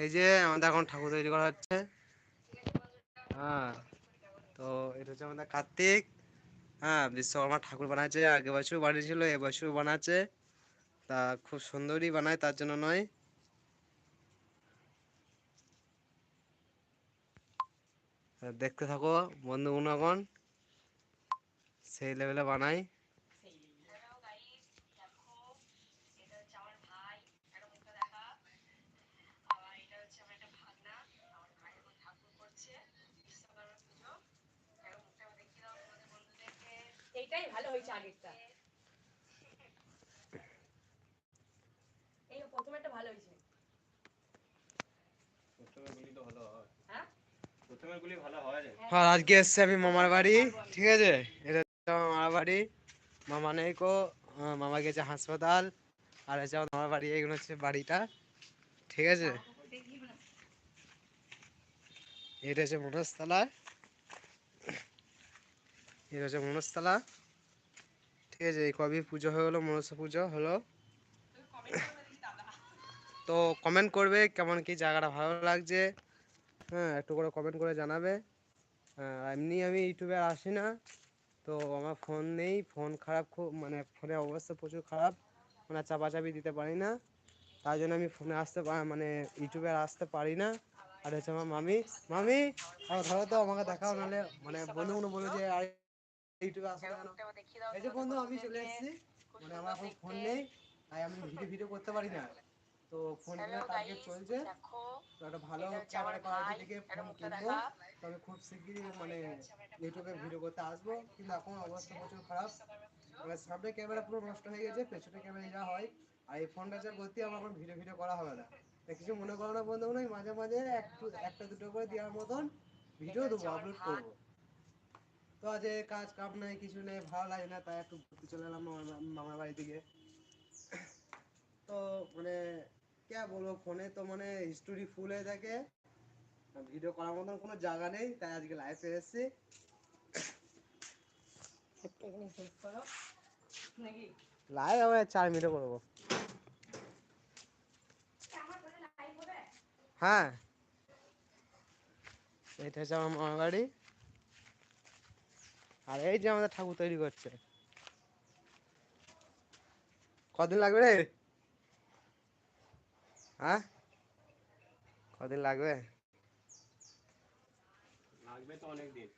এই যে আমাদের এখন ঠাকুর তৈরি করা হচ্ছে। হ্যাঁ, তো এটা হচ্ছে আমাদের কার্তিক। হ্যাঁ, বিশ্বকর্মা ঠাকুর বানাচ্ছে, আগে বছর বানিয়েছিল, এবছর বানাচ্ছে। তা খুব সুন্দরই বানায়, তার জন্য নয়। দেখতে থাকো বন্ধুগণ, সেই লেভেলে বানাই। এইটাই ভালো হয়েছে আগেরটা। এই প্রথমেরটা ভালো হয়েছে। হ্যাঁ, আজকে এসছি আমি মামার বাড়ি। ঠিক আছে, এটা হচ্ছে আমার মামার বাড়ি। মামা নেই কো, মামা গেছে হাসপাতাল। আর হচ্ছে আমার মামার বাড়ি, এইগুলো হচ্ছে বাড়িটা। ঠিক আছে, এটা হচ্ছে মনস্তলা। এটা হচ্ছে মনস্তলা। ঠিক আছে, এই কবে পুজো হয়ে গেলো, মনসা পুজো হলো। তো কমেন্ট করবে কেমন কি জায়গাটা ভালো লাগছে। হ্যাঁ, একটু করে কমেন্ট করে জানাবে। হ্যাঁ, এমনি আমি ইউটিউবে আসি না, তো আমার ফোন নেই, ফোন খারাপ, খুব মানে ফোনের অবস্থা প্রচুর খারাপ, মানে চাপাচাপি দিতে পারি না। তাই জন্য আমি ফোনে মানে ইউটিউবে আসতে পারি না। আর হচ্ছে আমার মামি, মামি ধরো তো আমাকে দেখাও, নাহলে মানে বন্ধু বলে যে আর ইউটিউবে আসবে কেন। এই যে বন্ধু, আমি চলে এসেছি। মানে আমার এখন ফোন নেই, তাই আমি ভিডিও করতে পারি না। তো ফোন কেনার টার্গেট চলছে, তো একটা ভালো ক্যামেরা কোয়ালিটি দেখে ফোন কিনবো। তবে খুব শিগগিরই মানে ইউটিউবে ভিডিও করতে আসবো, কিন্তু এখন অবস্থা প্রচুর খারাপ। মানে সামনে ক্যামেরা পুরো নষ্ট হয়ে গেছে, পেছনে ক্যামেরা যা হয়। আর এই ফোনটা যা বলতে আমার এখন ভিডিও করা হবে না। কিছু মনে করো না বন্ধু, নয় মাঝে মাঝে একটা দুটো করে দেওয়ার মতন ভিডিও দেবো, আপলোড করবো। তো আজ কাজ কাম নাই, কিছু নেই, ভালো লাগে না, তাই একটু ঘুরতে চলে এলাম মামার বাড়ি থেকে। তো মানে কে বলবো, ফোনে তো মানে হিস্টোরি ফুল হয়ে থাকে, ভিডিও করার মতন কোনো জায়গা নেই, তাই আজকে লাইভে এসেছি। লাইভ আমি 4 মিনিটে করবো। হ্যাঁ, এটা হচ্ছে আমার মামার বাড়ি। আর এই যে আমাদের ঠাকুর তৈরি করছে। কদিন লাগবে রে? হ্যাঁ, কদিন লাগবে? লাগবে তো অনেক দিন।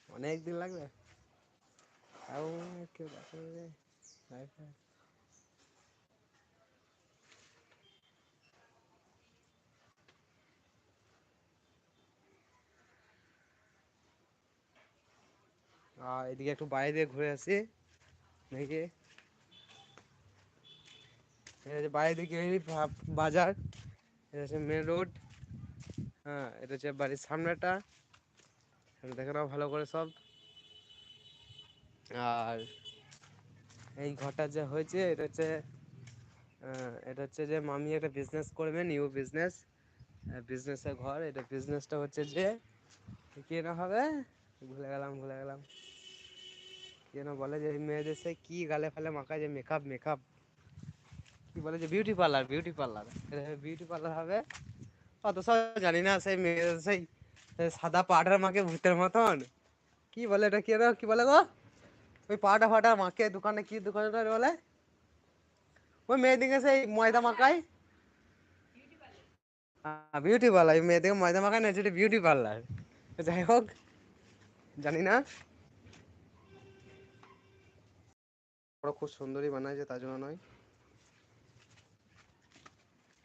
অনেক দিন লাগবে। তাও কেউ দেখে রে লাইভে। এদিকে একটু বাইরে দিয়ে ঘুরে আসি নাকি। এটা হচ্ছে বাইরে দিকে বাজার, এটা হচ্ছে মেন রোড। হ্যাঁ, এটা হচ্ছে বাড়ির সামনেটা, দেখে নাও ভালো করে সব। আর এই ঘরটা যে হয়েছে, এটা হচ্ছে যে মামি একটা বিজনেস করবে, নিউ বিজনেস, বিজনেসের ঘর। এটা বিজনেসটা হচ্ছে যে কি না হবে, ভুলে গেলাম কি না বলে, যে মেয়েদের সে কি গালে ফালে মাখায়, যে মেকআপ মেকআপ কি বলে, যে বিউটি পার্লার এটা বিউটি পার্লার হবে। অত সব জানি না, সেই মেয়েদের সেই সাদা পাউডার মাকে ভূতের মতন, কি বলে এটা, কি বলে গো, ওই পাউডার ফাটা মাকে দোকানে, কি দোকানে বলে, ওই মেয়েদিকে সেই ময়দা মাখায়। বিউটি পার্লার, মেয়েদিকে ময়দা মাখায় না, সেটা বিউটি পার্লার। যাই হোক, জানি না, ওরা খুব সুন্দরী বানাইছে, তার জন্য নয়।